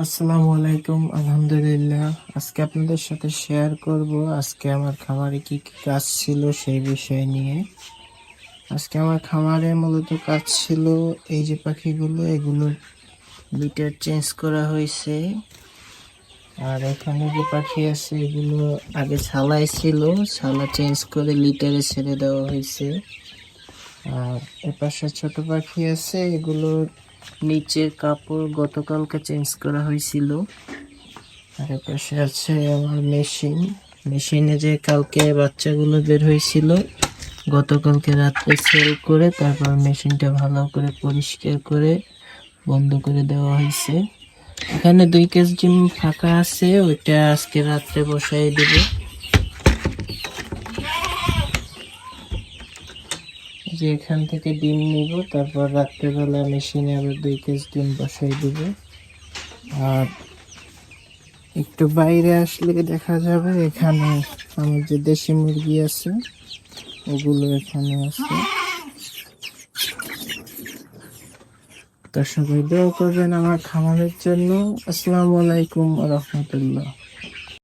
আসসালামু আলাইকুম। আলহামদুলিল্লাহ, আজকে আপনাদের সাথে শেয়ার করব আজকে আমার খামারে কি কি কাজ ছিল সেই বিষয় নিয়ে। আজকে আমার খামারে মূলত কাজ ছিল এই যে পাখিগুলো, এগুলো লিটার চেঞ্জ করা হয়েছে। আর এখানে যে পাখি আছে এগুলো আগে ছালাই ছিল, ছালা চেঞ্জ করে লিটারে ছেড়ে দেওয়া হয়েছে। আর এপাশে ছোট পাখি আছে, এগুলো নিচের কাপড় গতকালকে চেঞ্জ করা হয়েছিল। আর পাশে আছে আমার মেশিনে যে কালকে বাচ্চাগুলো বের হয়েছিল, গতকালকে রাত্রে সেল করে তারপর মেশিনটা ভালো করে পরিষ্কার করে বন্ধ করে দেওয়া হয়েছে। এখানে 2 কেজ ডিম ফাঁকা আছে, ওইটা আজকে রাত্রে বসাই দেব। যে এখান থেকে ডিম নিব, তারপর রাত্রেবেলা মেশিনে আবার 2 কেজ ডিম বসাই দেব। আর একটু বাইরে আসলে দেখা যাবে এখানে আমার যে দেশি মুরগি আছে ওগুলো এখানে আছে। তো সবাই দোয়া করবেন আমার খামারের জন্য। আসসালামু আলাইকুম ওয়া রাহমাতুল্লাহ।